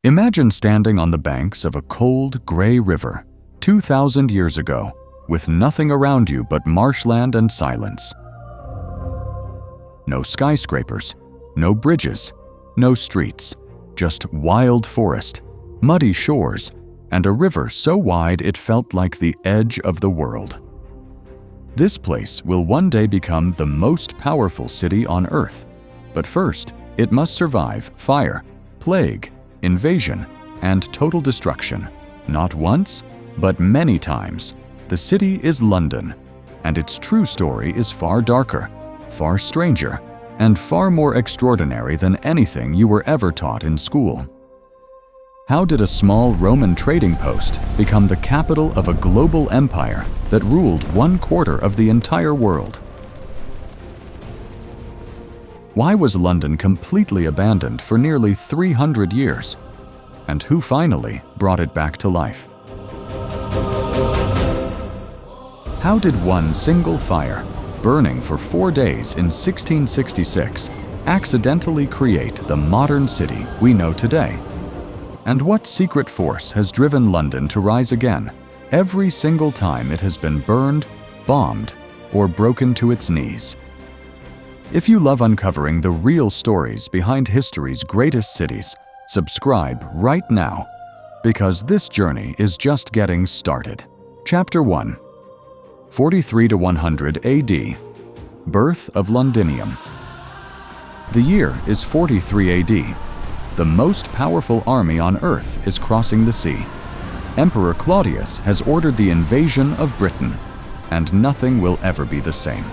Imagine standing on the banks of a cold, gray river 2,000 years ago, with nothing around you but marshland and silence. No skyscrapers, no bridges, no streets, just wild forest, muddy shores, and a river so wide it felt like the edge of the world. This place will one day become the most powerful city on Earth, but first, it must survive fire, plague, invasion, and total destruction. Not once, but many times. The city is London, and its true story is far darker, far stranger, and far more extraordinary than anything you were ever taught in school. How did a small Roman trading post become the capital of a global empire that ruled 1/4 of the entire world? Why was London completely abandoned for nearly 300 years? And who finally brought it back to life? How did one single fire, burning for 4 days in 1666, accidentally create the modern city we know today? And what secret force has driven London to rise again every single time it has been burned, bombed, or broken to its knees? If you love uncovering the real stories behind history's greatest cities, subscribe right now, because this journey is just getting started. Chapter 1. 43 to 100 AD. Birth of Londinium. The year is 43 AD. The most powerful army on Earth is crossing the sea. Emperor Claudius has ordered the invasion of Britain, and nothing will ever be the same.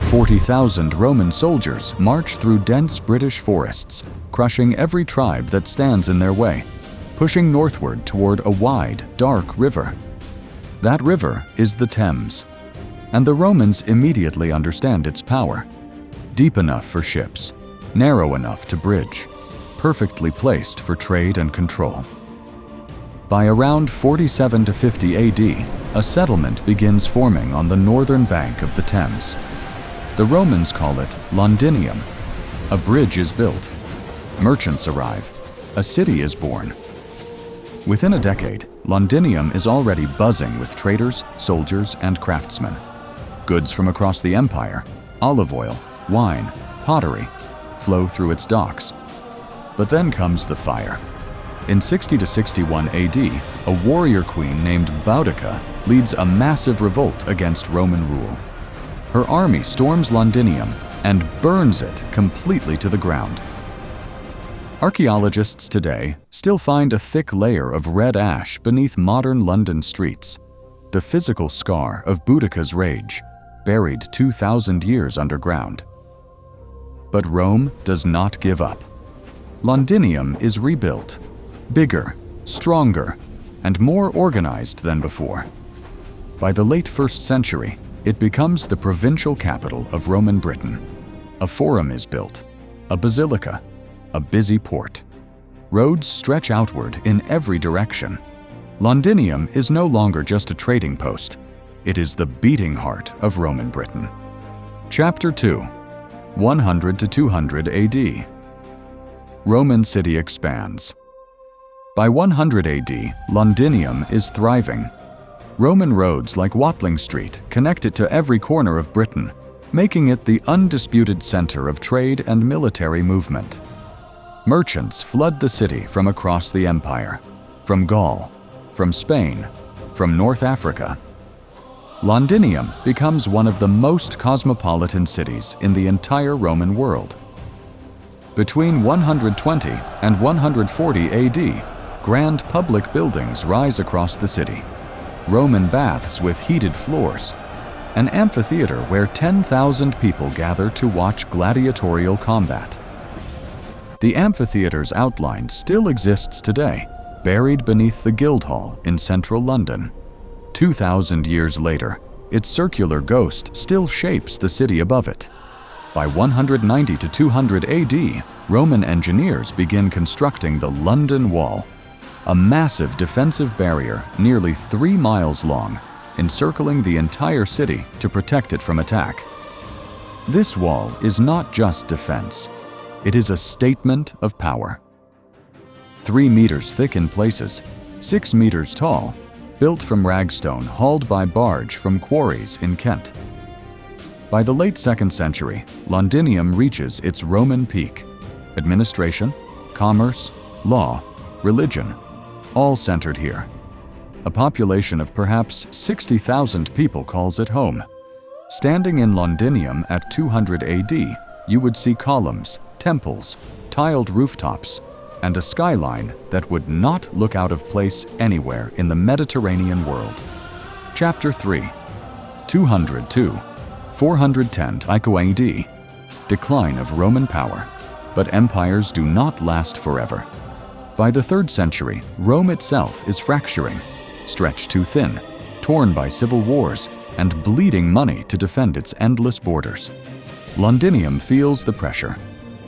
40,000 Roman soldiers march through dense British forests, crushing every tribe that stands in their way, pushing northward toward a wide, dark river. That river is the Thames, and the Romans immediately understand its power. Deep enough for ships, narrow enough to bridge, perfectly placed for trade and control. By around 47 to 50 AD, a settlement begins forming on the northern bank of the Thames. The Romans call it Londinium. A bridge is built. Merchants arrive. A city is born. Within a decade, Londinium is already buzzing with traders, soldiers, and craftsmen. Goods from across the empire, olive oil, wine, pottery, flow through its docks. But then comes the fire. In 60 to 61 AD, a warrior queen named Boudica leads a massive revolt against Roman rule. Her army storms Londinium and burns it completely to the ground. Archaeologists today still find a thick layer of red ash beneath modern London streets, the physical scar of Boudica's rage, buried 2,000 years underground. But Rome does not give up. Londinium is rebuilt, bigger, stronger, and more organized than before. By the late 1st century, it becomes the provincial capital of Roman Britain. A forum is built, a basilica, a busy port. Roads stretch outward in every direction. Londinium is no longer just a trading post. It is the beating heart of Roman Britain. Chapter 2. 100 to 200 AD. Roman city expands. By 100 AD, Londinium is thriving. Roman roads like Watling Street connect it to every corner of Britain, making it the undisputed center of trade and military movement. Merchants flood the city from across the empire, from Gaul, from Spain, from North Africa. Londinium becomes one of the most cosmopolitan cities in the entire Roman world. Between 120 and 140 AD, grand public buildings rise across the city. Roman baths with heated floors, an amphitheater where 10,000 people gather to watch gladiatorial combat. The amphitheater's outline still exists today, buried beneath the Guildhall in central London. 2,000 years later, its circular ghost still shapes the city above it. By 190 to 200 AD, Roman engineers begin constructing the London Wall, a massive defensive barrier nearly 3 miles long, encircling the entire city to protect it from attack. This wall is not just defense. It is a statement of power. 3 meters thick in places, 6 meters tall, built from ragstone hauled by barge from quarries in Kent. By the late 2nd century, Londinium reaches its Roman peak. Administration, commerce, law, religion, all centered here. A population of perhaps 60,000 people calls it home. Standing in Londinium at 200 AD, you would see columns, temples, tiled rooftops, and a skyline that would not look out of place anywhere in the Mediterranean world. Chapter 3. 202. 410 AD. Decline of Roman power. But empires do not last forever. By the 3rd century, Rome itself is fracturing, stretched too thin, torn by civil wars, and bleeding money to defend its endless borders. Londinium feels the pressure.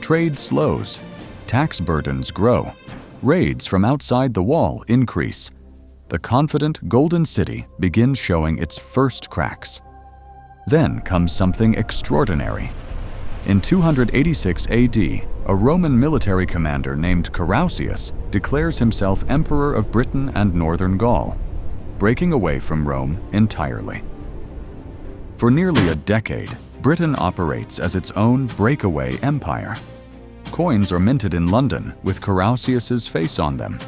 Trade slows. Tax burdens grow. Raids from outside the wall increase. The confident Golden City begins showing its first cracks. Then comes something extraordinary. In 286 AD, a Roman military commander named Carausius declares himself Emperor of Britain and Northern Gaul, breaking away from Rome entirely. For nearly a decade, Britain operates as its own breakaway empire. Coins are minted in London with Carausius's face on them,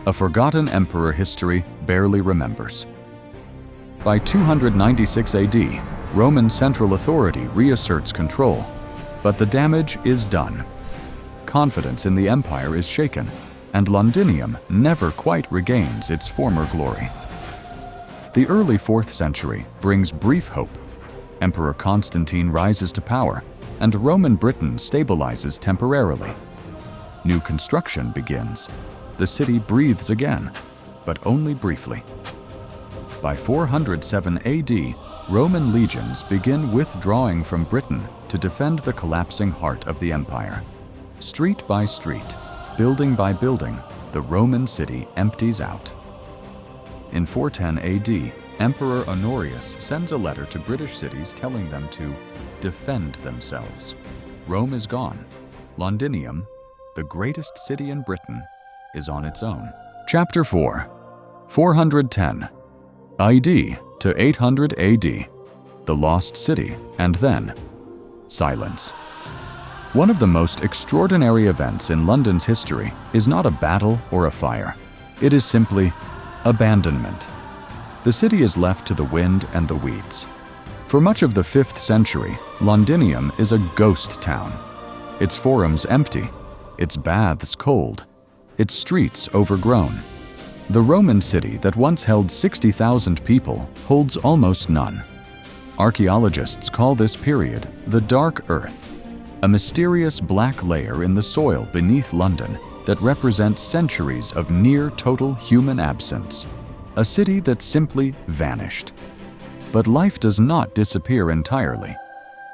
a forgotten emperor history barely remembers. By 296 AD, Roman central authority reasserts control, but the damage is done. Confidence in the empire is shaken, and Londinium never quite regains its former glory. The early 4th century brings brief hope. Emperor Constantine rises to power, and Roman Britain stabilizes temporarily. New construction begins. The city breathes again, but only briefly. By 407 AD, Roman legions begin withdrawing from Britain to defend the collapsing heart of the empire. Street by street, building by building, the Roman city empties out. In 410 AD, Emperor Honorius sends a letter to British cities telling them to defend themselves. Rome is gone. Londinium, the greatest city in Britain, is on its own. Chapter 4. 410 AD to 800 AD. The Lost City, and then silence. One of the most extraordinary events in London's history is not a battle or a fire. It is simply abandonment. The city is left to the wind and the weeds. For much of the 5th century, Londinium is a ghost town. Its forums empty, its baths cold, its streets overgrown. The Roman city that once held 60,000 people holds almost none. Archaeologists call this period the Dark Earth, a mysterious black layer in the soil beneath London that represents centuries of near-total human absence. A city that simply vanished. But life does not disappear entirely.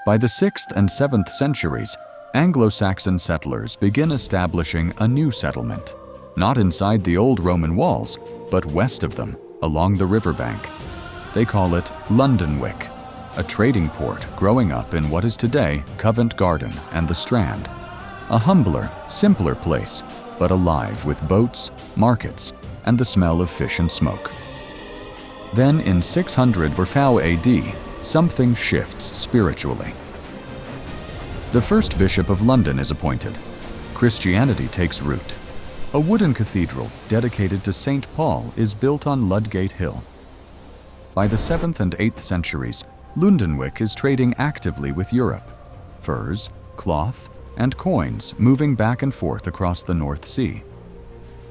By the 6th and 7th centuries, Anglo-Saxon settlers begin establishing a new settlement, not inside the old Roman walls, but west of them, along the riverbank. They call it Londonwick, a trading port growing up in what is today Covent Garden and the Strand. A humbler, simpler place, but alive with boats, markets, and the smell of fish and smoke. Then in 600 AD, something shifts spiritually. The first bishop of London is appointed. Christianity takes root. A wooden cathedral dedicated to St. Paul is built on Ludgate Hill. By the 7th and 8th centuries, Londonwick is trading actively with Europe. Furs, cloth, and coins moving back and forth across the North Sea.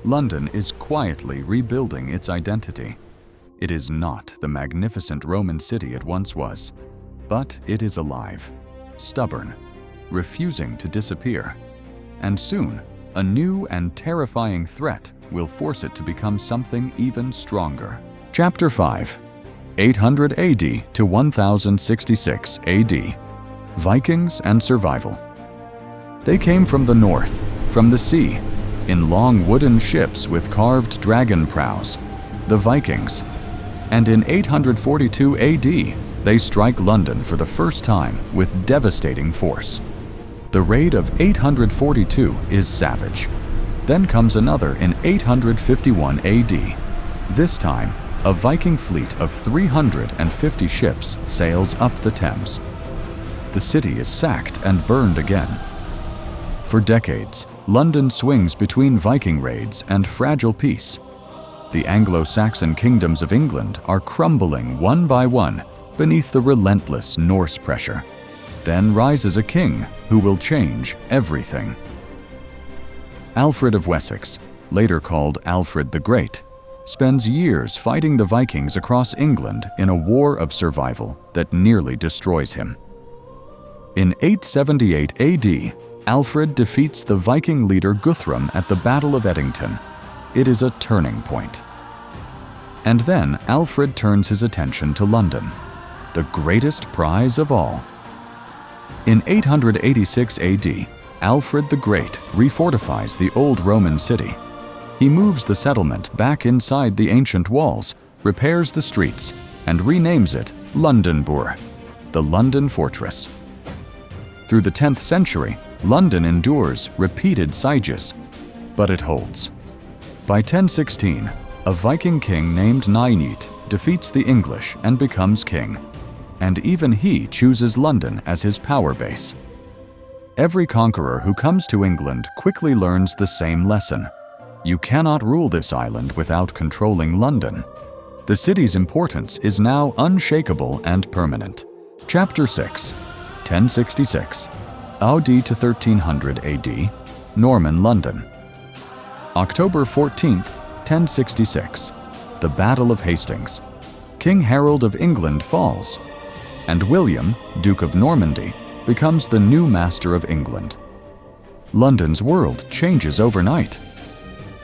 London is quietly rebuilding its identity. It is not the magnificent Roman city it once was, but it is alive, stubborn, refusing to disappear. And soon, a new and terrifying threat will force it to become something even stronger. Chapter 5. 800 AD to 1066 AD. Vikings and survival. They came from the north, from the sea, in long wooden ships with carved dragon prows, the Vikings. And in 842 AD, they strike London for the first time with devastating force. The raid of 842 is savage. Then comes another in 851 AD. This time, a Viking fleet of 350 ships sails up the Thames. The city is sacked and burned again. For decades, London swings between Viking raids and fragile peace. The Anglo-Saxon kingdoms of England are crumbling one by one beneath the relentless Norse pressure. Then rises a king who will change everything. Alfred of Wessex, later called Alfred the Great, spends years fighting the Vikings across England in a war of survival that nearly destroys him. In 878 AD, Alfred defeats the Viking leader Guthrum at the Battle of Edington. It is a turning point. And then Alfred turns his attention to London, the greatest prize of all. In 886 AD, Alfred the Great refortifies the old Roman city. He moves the settlement back inside the ancient walls, repairs the streets, and renames it Londonburg, the London fortress. Through the 10th century, London endures repeated sieges, but it holds. By 1016, a Viking king named Ninit defeats the English and becomes king, and even he chooses London as his power base. Every conqueror who comes to England quickly learns the same lesson. You cannot rule this island without controlling London. The city's importance is now unshakable and permanent. Chapter 6, 1066, AD to 1300 AD, Norman London. October 14th, 1066, the Battle of Hastings. King Harold of England falls, and William, Duke of Normandy, becomes the new master of England. London's world changes overnight.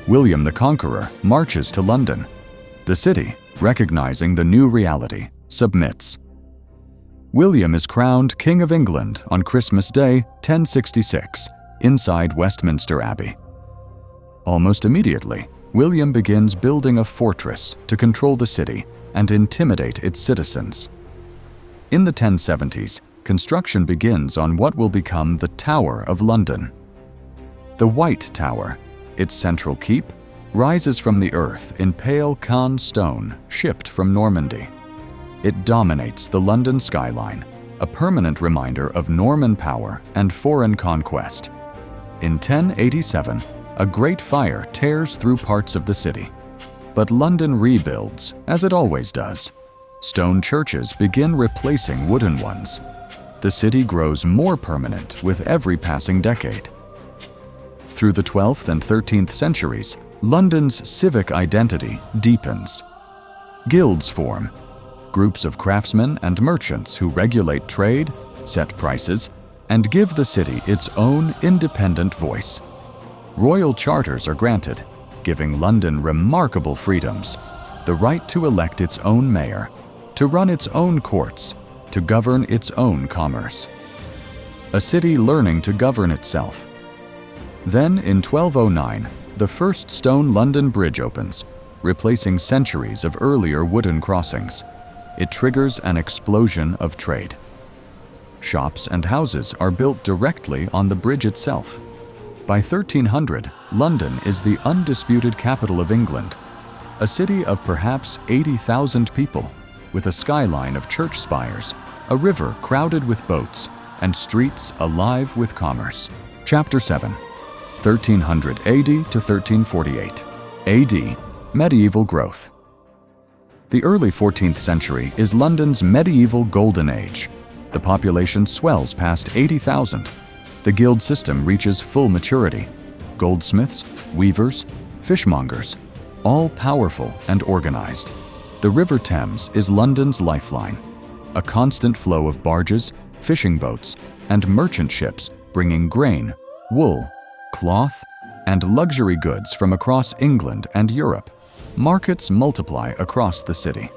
William the Conqueror marches to London. The city, recognizing the new reality, submits. William is crowned King of England on Christmas Day, 1066, inside Westminster Abbey. Almost immediately, William begins building a fortress to control the city and intimidate its citizens. In the 1070s, construction begins on what will become the Tower of London. The White Tower, its central keep, rises from the earth in pale Caen stone shipped from Normandy. It dominates the London skyline, a permanent reminder of Norman power and foreign conquest. In 1087, a great fire tears through parts of the city. But London rebuilds, as it always does. Stone churches begin replacing wooden ones. The city grows more permanent with every passing decade. Through the 12th and 13th centuries, London's civic identity deepens. Guilds form, groups of craftsmen and merchants who regulate trade, set prices, and give the city its own independent voice. Royal charters are granted, giving London remarkable freedoms: the right to elect its own mayor, to run its own courts, to govern its own commerce. A city learning to govern itself. Then, in 1209, the first stone London Bridge opens, replacing centuries of earlier wooden crossings. It triggers an explosion of trade. Shops and houses are built directly on the bridge itself. By 1300, London is the undisputed capital of England, a city of perhaps 80,000 people, with a skyline of church spires, a river crowded with boats, and streets alive with commerce. Chapter 7, 1300 AD to 1348 AD, Medieval growth. The early 14th century is London's medieval golden age. The population swells past 80,000. The guild system reaches full maturity. Goldsmiths, weavers, fishmongers, all powerful and organized. The River Thames is London's lifeline. A constant flow of barges, fishing boats, and merchant ships bringing grain, wool, cloth, and luxury goods from across England and Europe. Markets multiply across the city.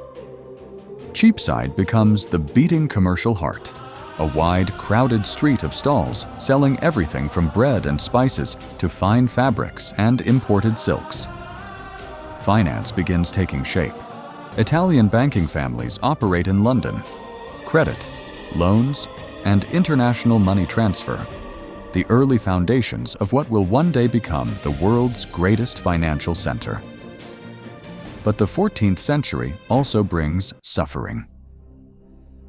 Cheapside becomes the beating commercial heart, a wide, crowded street of stalls selling everything from bread and spices to fine fabrics and imported silks. Finance begins taking shape. Italian banking families operate in London. Credit, loans, and international money transfer. the early foundations of what will one day become the world's greatest financial center. But the 14th century also brings suffering.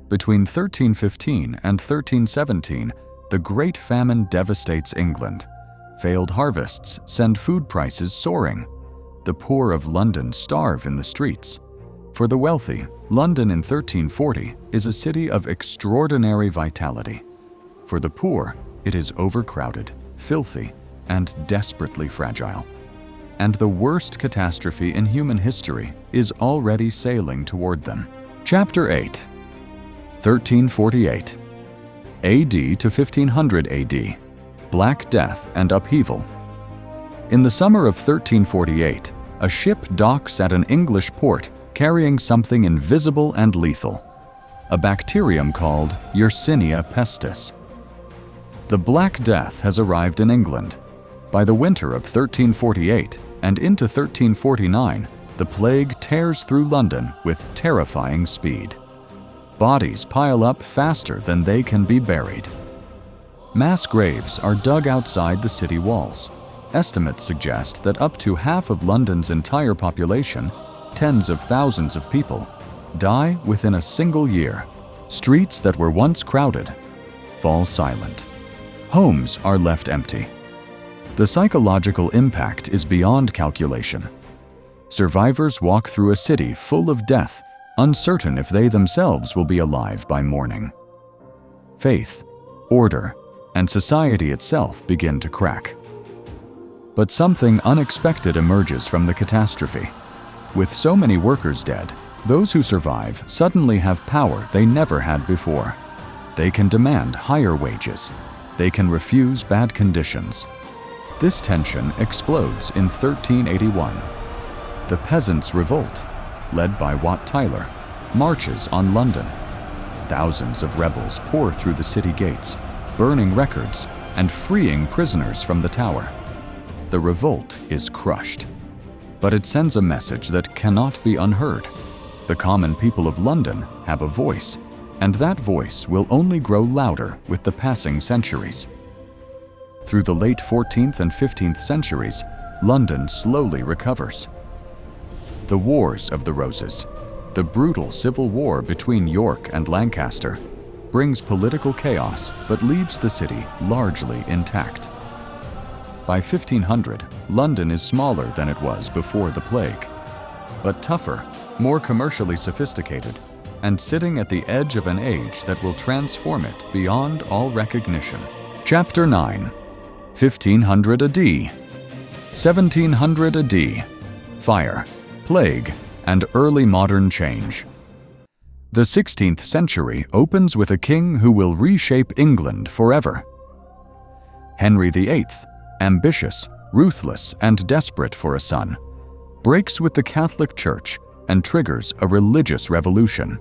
Between 1315 and 1317, the Great Famine devastates England. Failed harvests send food prices soaring. The poor of London starve in the streets. For the wealthy, London in 1340 is a city of extraordinary vitality. For the poor, it is overcrowded, filthy, and desperately fragile. And the worst catastrophe in human history is already sailing toward them. Chapter 8. 1348 AD to 1500 AD. Black Death and Upheaval. In the summer of 1348, a ship docks at an English port carrying something invisible and lethal, a bacterium called Yersinia pestis. The Black Death has arrived in England. By the winter of 1348 and into 1349, the plague tears through London with terrifying speed. Bodies pile up faster than they can be buried. Mass graves are dug outside the city walls. Estimates suggest that up to half of London's entire population, tens of thousands of people, die within a single year. Streets that were once crowded fall silent. Homes are left empty. The psychological impact is beyond calculation. Survivors walk through a city full of death, uncertain if they themselves will be alive by morning. Faith, order, and society itself begin to crack. But something unexpected emerges from the catastrophe. With so many workers dead, those who survive suddenly have power they never had before. They can demand higher wages. They can refuse bad conditions. This tension explodes in 1381. The Peasants' Revolt, led by Wat Tyler, marches on London. Thousands of rebels pour through the city gates, burning records and freeing prisoners from the Tower. The revolt is crushed, but it sends a message that cannot be unheard. The common people of London have a voice, and that voice will only grow louder with the passing centuries. Through the late 14th and 15th centuries, London slowly recovers. The Wars of the Roses, the brutal civil war between York and Lancaster, brings political chaos but leaves the city largely intact. By 1500, London is smaller than it was before the plague, but tougher, more commercially sophisticated, and sitting at the edge of an age that will transform it beyond all recognition. Chapter 9. 1500 AD. 1700 AD. Fire, plague, and early modern change. The 16th century opens with a king who will reshape England forever. Henry VIII, ambitious, ruthless, and desperate for a son, breaks with the Catholic Church and triggers a religious revolution.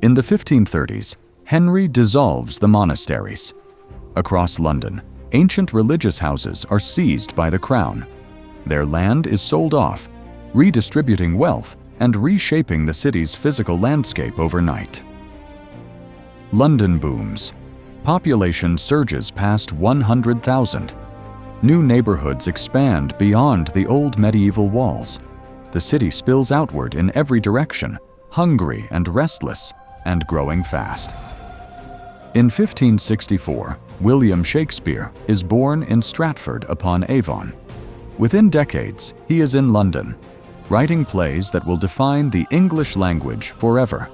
In the 1530s, Henry dissolves the monasteries. Across London, ancient religious houses are seized by the Crown. Their land is sold off, redistributing wealth and reshaping the city's physical landscape overnight. London booms. Population surges past 100,000. New neighborhoods expand beyond the old medieval walls. The city spills outward in every direction, hungry and restless, and growing fast. In 1564, William Shakespeare is born in Stratford-upon-Avon. Within decades, he is in London, writing plays that will define the English language forever,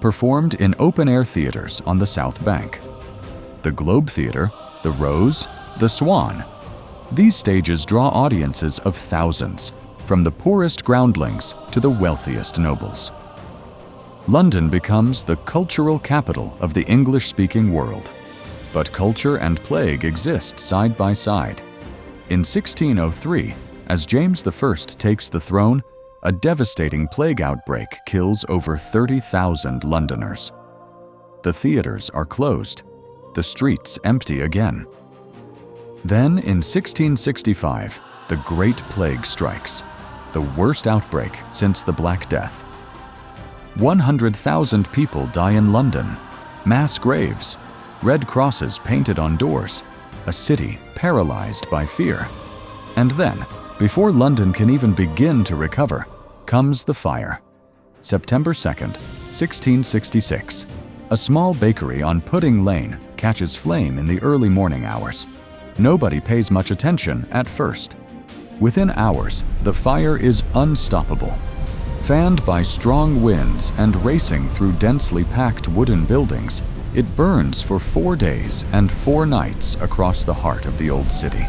performed in open-air theaters on the South Bank. The Globe Theatre, the Rose, the Swan. These stages draw audiences of thousands, from the poorest groundlings to the wealthiest nobles. London becomes the cultural capital of the English-speaking world. But culture and plague exist side by side. In 1603, as James I takes the throne, a devastating plague outbreak kills over 30,000 Londoners. The theaters are closed, the streets empty again. Then, in 1665, the Great Plague strikes, the worst outbreak since the Black Death. 100,000 people die in London, mass graves, red crosses painted on doors, a city paralyzed by fear. And then, before London can even begin to recover, comes the fire. September 2nd, 1666. A small bakery on Pudding Lane catches flame in the early morning hours. Nobody pays much attention at first. Within hours, the fire is unstoppable. Fanned by strong winds and racing through densely packed wooden buildings, it burns for 4 days and 4 nights across the heart of the old city.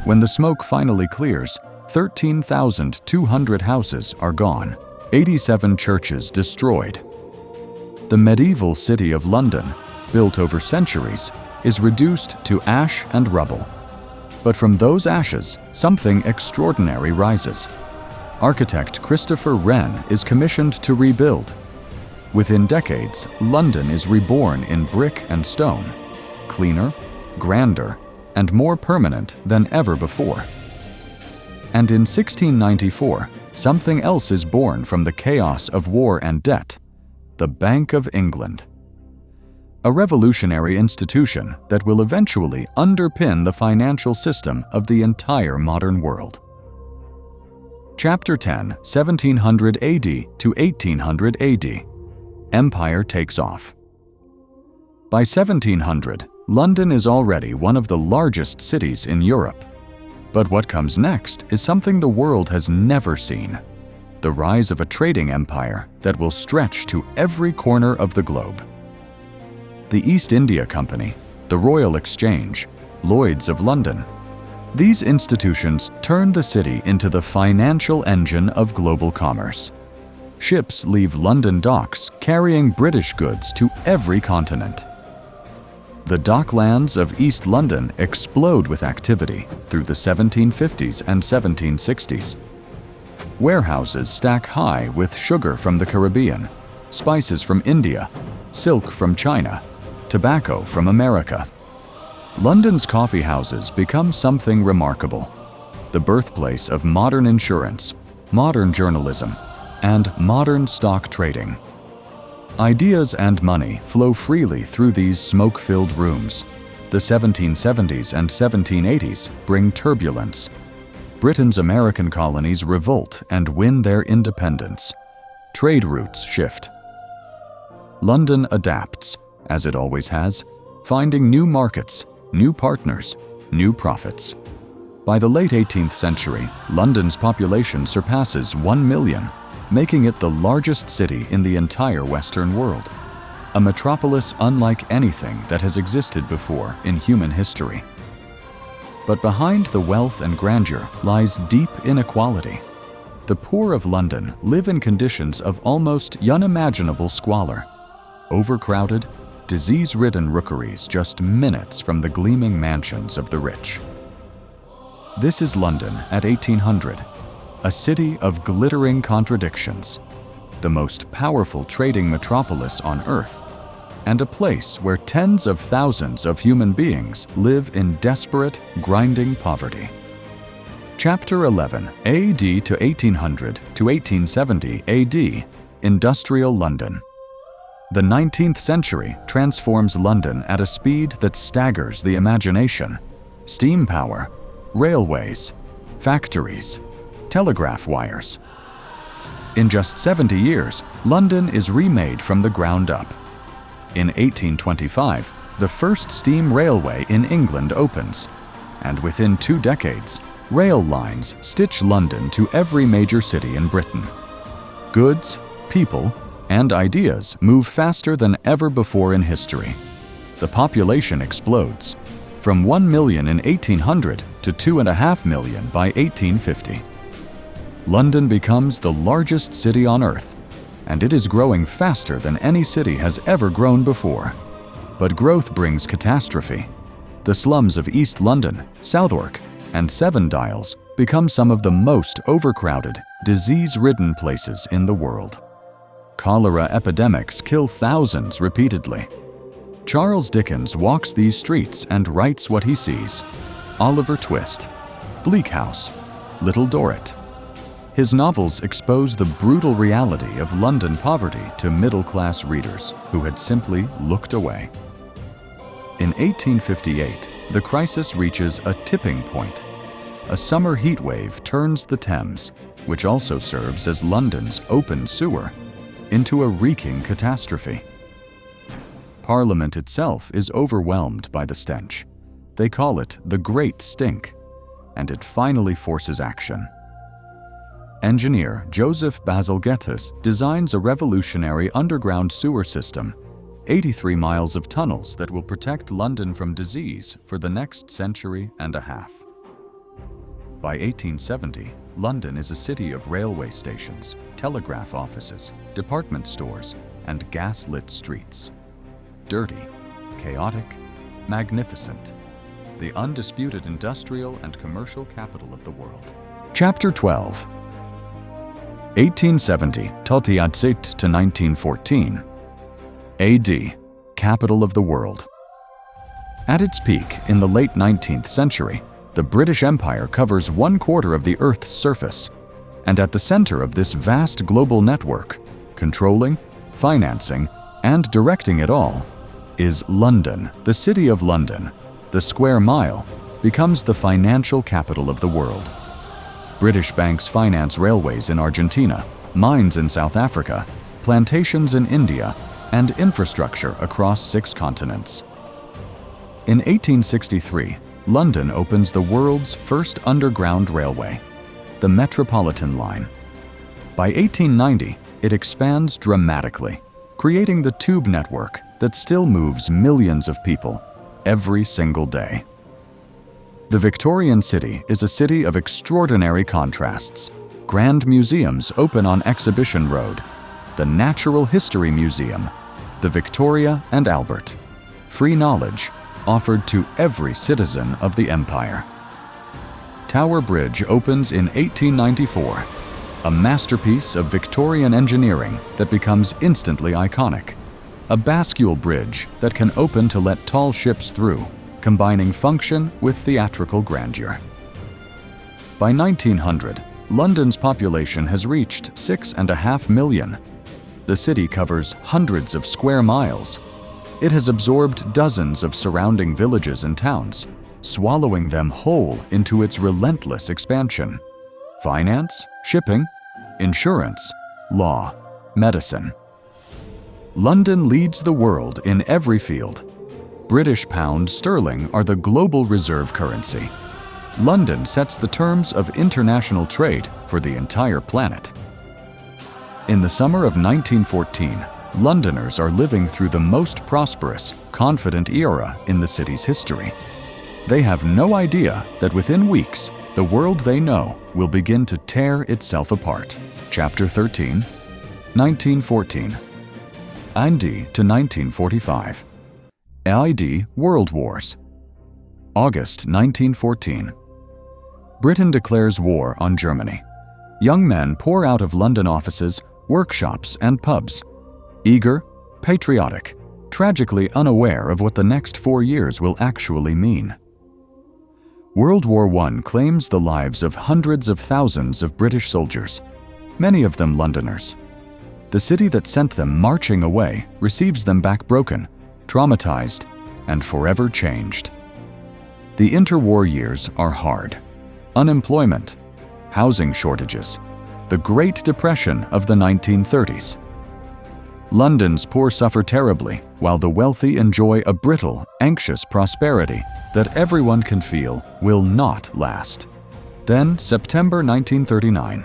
When the smoke finally clears, 13,200 houses are gone, 87 churches destroyed. The medieval city of London, built over centuries, is reduced to ash and rubble. But from those ashes, something extraordinary rises. Architect Christopher Wren is commissioned to rebuild. Within decades, London is reborn in brick and stone, cleaner, grander, and more permanent than ever before. And in 1694, something else is born from the chaos of war and debt: the Bank of England. A revolutionary institution that will eventually underpin the financial system of the entire modern world. Chapter 10, 1700 AD to 1800 AD. Empire takes off. By 1700, London is already one of the largest cities in Europe. But what comes next is something the world has never seen: the rise of a trading empire that will stretch to every corner of the globe. The East India Company, the Royal Exchange, Lloyd's of London. These institutions turned the city into the financial engine of global commerce. Ships leave London docks carrying British goods to every continent. The docklands of East London explode with activity through the 1750s and 1760s. Warehouses stack high with sugar from the Caribbean, spices from India, silk from China, tobacco from America. London's coffee houses become something remarkable: the birthplace of modern insurance, modern journalism, and modern stock trading. Ideas and money flow freely through these smoke-filled rooms. The 1770s and 1780s bring turbulence. Britain's American colonies revolt and win their independence. Trade routes shift. London adapts, as it always has, finding new markets, new partners, new profits. By the late 18th century, London's population surpasses 1 million, making it the largest city in the entire Western world. A metropolis unlike anything that has existed before in human history. But behind the wealth and grandeur lies deep inequality. The poor of London live in conditions of almost unimaginable squalor. Overcrowded, disease-ridden rookeries just minutes from the gleaming mansions of the rich. This is London at 1800, a city of glittering contradictions, the most powerful trading metropolis on Earth, and a place where tens of thousands of human beings live in desperate, grinding poverty. Chapter 11, AD to 1800 to 1870 AD, Industrial London. The 19th century transforms London at a speed that staggers the imagination. Steam power, railways, factories, telegraph wires. In just 70 years, London is remade from the ground up. In 1825, the first steam railway in England opens, and within 2 decades, rail lines stitch London to every major city in Britain. Goods, people, and ideas move faster than ever before in history. The population explodes, from 1 million in 1800 to 2.5 million by 1850. London becomes the largest city on Earth, and it is growing faster than any city has ever grown before. But growth brings catastrophe. The slums of East London, Southwark, and Seven Dials become some of the most overcrowded, disease-ridden places in the world. Cholera epidemics kill thousands repeatedly. Charles Dickens walks these streets and writes what he sees: Oliver Twist, Bleak House, Little Dorrit. His novels expose the brutal reality of London poverty to middle-class readers who had simply looked away. In 1858, the crisis reaches a tipping point. A summer heat wave turns the Thames, which also serves as London's open sewer, into a reeking catastrophe. Parliament itself is overwhelmed by the stench. They call it the Great Stink, and it finally forces action. Engineer Joseph Bazalgette designs a revolutionary underground sewer system, 83 miles of tunnels that will protect London from disease for the next century and a half. By 1870, London is a city of railway stations, telegraph offices, department stores, and gas-lit streets. Dirty, chaotic, magnificent. The undisputed industrial and commercial capital of the world. Chapter 12. 1870 to 1914. AD, capital of the world. At its peak in the late 19th century, the British Empire covers 1/4 of the Earth's surface, and at the center of this vast global network, controlling, financing, and directing it all, is London. The City of London, the square mile, becomes the financial capital of the world. British banks finance railways in Argentina, mines in South Africa, plantations in India, and infrastructure across 6 continents. In 1863, London opens the world's first underground railway, the Metropolitan Line. By 1890, it expands dramatically, creating the tube network that still moves millions of people every single day. The Victorian city is a city of extraordinary contrasts. Grand museums open on Exhibition Road, the Natural History Museum, the Victoria and Albert. Free knowledge offered to every citizen of the empire. Tower Bridge opens in 1894, a masterpiece of Victorian engineering that becomes instantly iconic. A bascule bridge that can open to let tall ships through, combining function with theatrical grandeur. By 1900, London's population has reached 6.5 million. The city covers hundreds of square miles. It has absorbed dozens of surrounding villages and towns, swallowing them whole into its relentless expansion. Finance, shipping, insurance, law, medicine. London leads the world in every field. British pound sterling are the global reserve currency. London sets the terms of international trade for the entire planet. In the summer of 1914, Londoners are living through the most prosperous, confident era in the city's history. They have no idea that within weeks, the world they know will begin to tear itself apart. Chapter 13, 1914. AD to 1945. AD World Wars. August 1914. Britain declares war on Germany. Young men pour out of London offices, workshops, and pubs. Eager, patriotic, tragically unaware of what the next 4 years will actually mean. World War I claims the lives of hundreds of thousands of British soldiers, many of them Londoners. The city that sent them marching away receives them back broken, traumatized, and forever changed. The interwar years are hard. Unemployment, housing shortages, the Great Depression of the 1930s. London's poor suffer terribly, while the wealthy enjoy a brittle, anxious prosperity that everyone can feel will not last. Then, September 1939.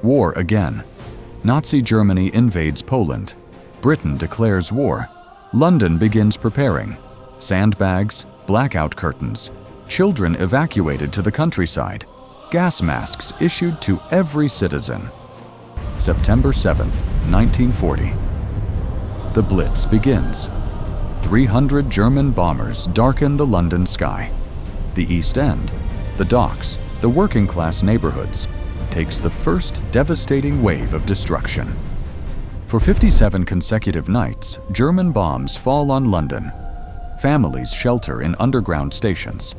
War again. Nazi Germany invades Poland. Britain declares war. London begins preparing. Sandbags, blackout curtains, children evacuated to the countryside, gas masks issued to every citizen. September 7th, 1940. The Blitz begins. 300 German bombers darken the London sky. The East End, the docks, the working-class neighborhoods, takes the first devastating wave of destruction. For 57 consecutive nights, German bombs fall on London. Families shelter in underground stations.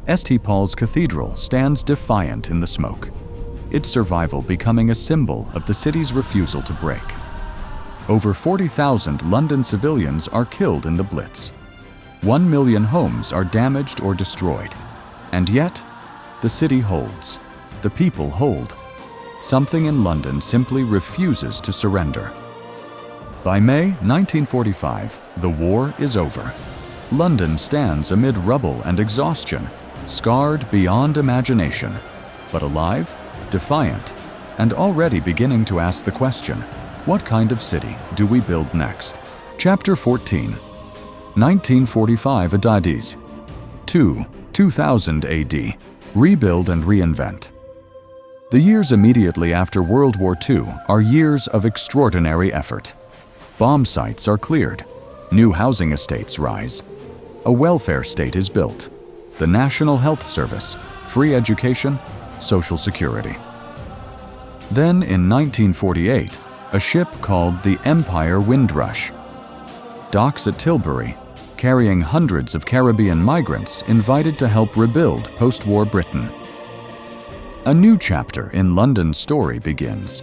St. Paul's Cathedral stands defiant in the smoke, its survival becoming a symbol of the city's refusal to break. Over 40,000 London civilians are killed in the Blitz. 1 million homes are damaged or destroyed. And yet, the city holds. The people hold. Something in London simply refuses to surrender. By May 1945, the war is over. London stands amid rubble and exhaustion, scarred beyond imagination, but alive, defiant, and already beginning to ask the question, what kind of city do we build next? Chapter 14. 1945 Adadies. 2000 AD. Rebuild and reinvent. The years immediately after World War II are years of extraordinary effort. Bomb sites are cleared. New housing estates rise. A welfare state is built. The National Health Service, free education, social security. Then in 1948, a ship called the Empire Windrush docks at Tilbury, carrying hundreds of Caribbean migrants invited to help rebuild post-war Britain. A new chapter in London's story begins.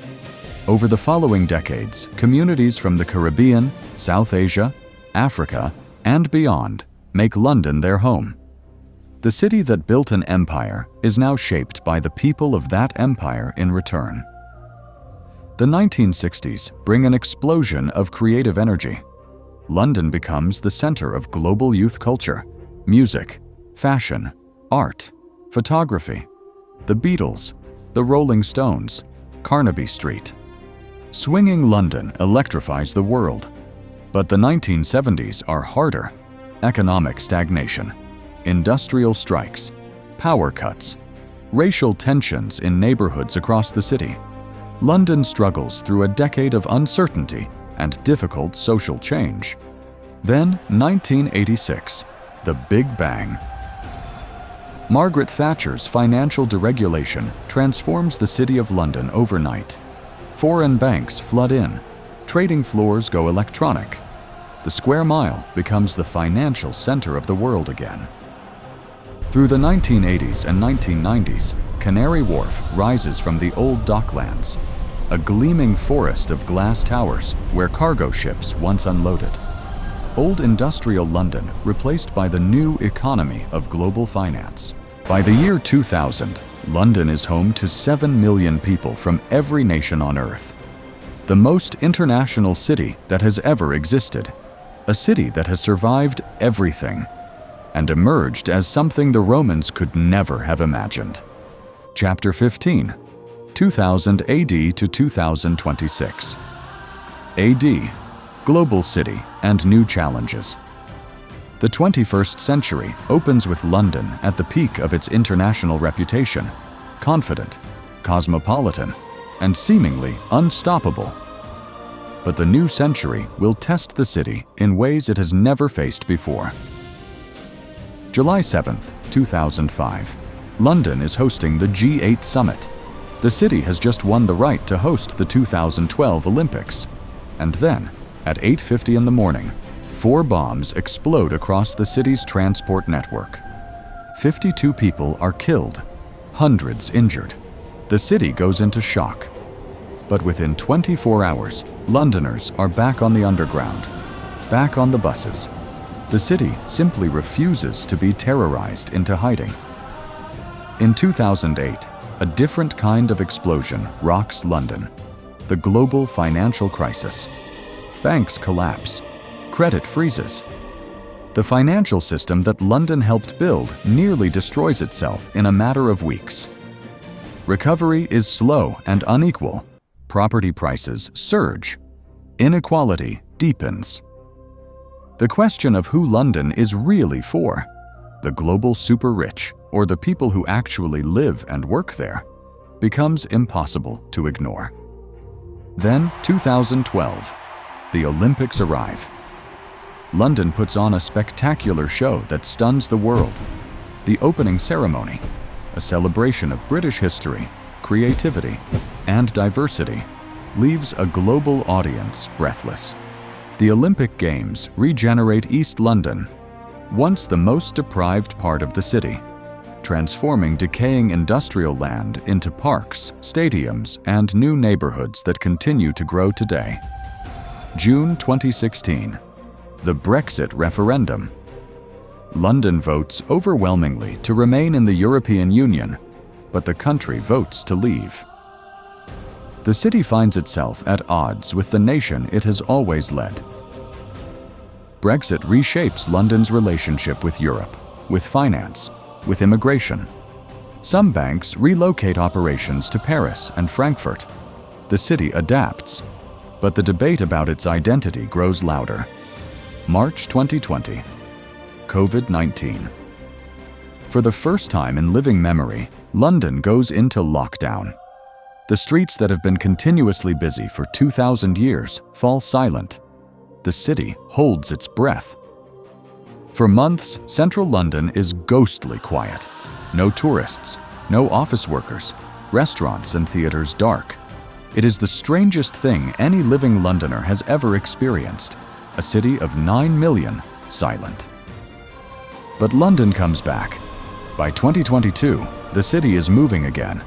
Over the following decades, communities from the Caribbean, South Asia, Africa, and beyond make London their home. The city that built an empire is now shaped by the people of that empire in return. The 1960s bring an explosion of creative energy. London becomes the center of global youth culture, music, fashion, art, photography, the Beatles, the Rolling Stones, Carnaby Street. Swinging London electrifies the world. But the 1970s are harder. Economic stagnation, industrial strikes, power cuts, racial tensions in neighborhoods across the city. London struggles through a decade of uncertainty and difficult social change. Then, 1986, the Big Bang. Margaret Thatcher's financial deregulation transforms the City of London overnight. Foreign banks flood in. Trading floors go electronic. The square mile becomes the financial center of the world again. Through the 1980s and 1990s, Canary Wharf rises from the old docklands, a gleaming forest of glass towers where cargo ships once unloaded. Old industrial London replaced by the new economy of global finance. By the year 2000, London is home to 7 million people from every nation on Earth. The most international city that has ever existed. A city that has survived everything and emerged as something the Romans could never have imagined. Chapter 15. 2000 AD to 2026. AD. Global city and new challenges. The 21st century opens with London at the peak of its international reputation, confident, cosmopolitan, and seemingly unstoppable. But the new century will test the city in ways it has never faced before. July 7, 2005. London is hosting the G8 Summit. The city has just won the right to host the 2012 Olympics. And then, at 8:50 in the morning, 4 bombs explode across the city's transport network. 52 people are killed, hundreds injured. The city goes into shock. But within 24 hours, Londoners are back on the underground, back on the buses. The city simply refuses to be terrorized into hiding. In 2008, a different kind of explosion rocks London. The global financial crisis. Banks collapse. Credit freezes. The financial system that London helped build nearly destroys itself in a matter of weeks. Recovery is slow and unequal. Property prices surge. Inequality deepens. The question of who London is really for, the global super-rich or the people who actually live and work there, becomes impossible to ignore. Then, 2012, the Olympics arrive. London puts on a spectacular show that stuns the world. The opening ceremony, a celebration of British history, creativity, and diversity, leaves a global audience breathless. The Olympic Games regenerate East London, once the most deprived part of the city, transforming decaying industrial land into parks, stadiums, and new neighborhoods that continue to grow today. June 2016. The Brexit referendum. London votes overwhelmingly to remain in the European Union, but the country votes to leave. The city finds itself at odds with the nation it has always led. Brexit reshapes London's relationship with Europe, with finance, with immigration. Some banks relocate operations to Paris and Frankfurt. The city adapts, but the debate about its identity grows louder. March 2020. COVID-19. For the first time in living memory, London goes into lockdown. The streets that have been continuously busy for 2,000 years fall silent. The city holds its breath. For months, central London is ghostly quiet. No tourists, no office workers, restaurants and theaters dark. It is the strangest thing any living Londoner has ever experienced. A city of 9 million silent. But London comes back. By 2022, the city is moving again.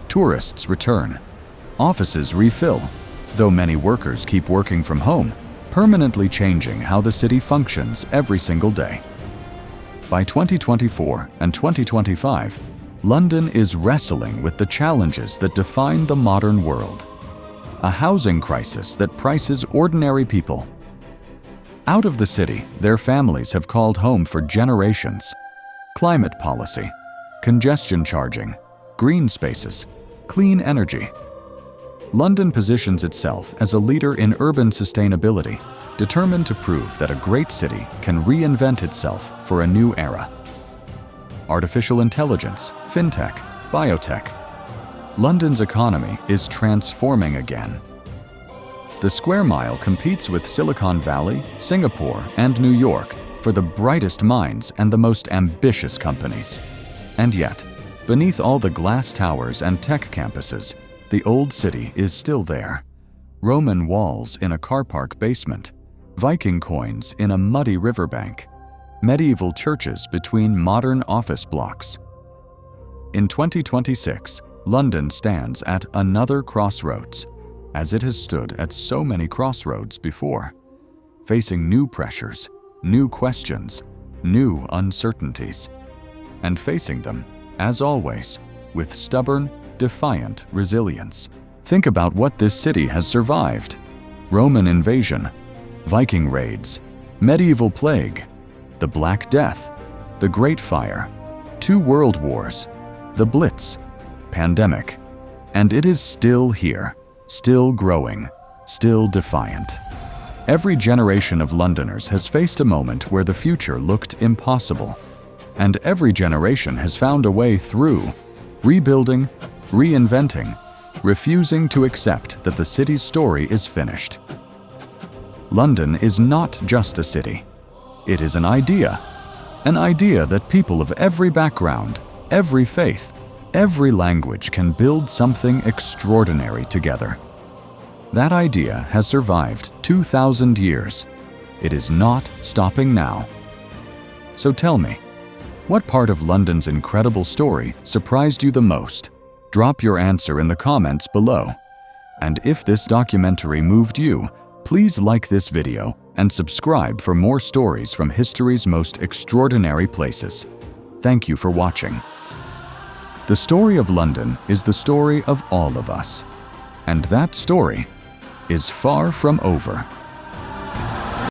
Tourists return. Offices refill, though many workers keep working from home, permanently changing how the city functions every single day. By 2024 and 2025, London is wrestling with the challenges that define the modern world. A housing crisis that prices ordinary people. Out of the city, their families have called home for generations. Climate policy, congestion charging, green spaces, clean energy. London positions itself as a leader in urban sustainability, determined to prove that a great city can reinvent itself for a new era. Artificial intelligence, fintech, biotech. London's economy is transforming again. The Square Mile competes with Silicon Valley, Singapore, and New York for the brightest minds and the most ambitious companies. And yet, beneath all the glass towers and tech campuses, the old city is still there. Roman walls in a car park basement, Viking coins in a muddy riverbank, medieval churches between modern office blocks. In 2026, London stands at another crossroads, as it has stood at so many crossroads before, facing new pressures, new questions, new uncertainties, and facing them, as always, with stubborn, defiant resilience. Think about what this city has survived: Roman invasion, Viking raids, medieval plague, the Black Death, the Great Fire, 2 world wars, the Blitz, pandemic, and it is still here, still growing, still defiant. Every generation of Londoners has faced a moment where the future looked impossible, and every generation has found a way through, rebuilding, reinventing, refusing to accept that the city's story is finished. London is not just a city. It is an idea that people of every background, every faith, every language can build something extraordinary together. That idea has survived 2,000 years. It is not stopping now. So tell me, what part of London's incredible story surprised you the most? Drop your answer in the comments below. And if this documentary moved you, please like this video and subscribe for more stories from history's most extraordinary places. Thank you for watching. The story of London is the story of all of us. And that story is far from over.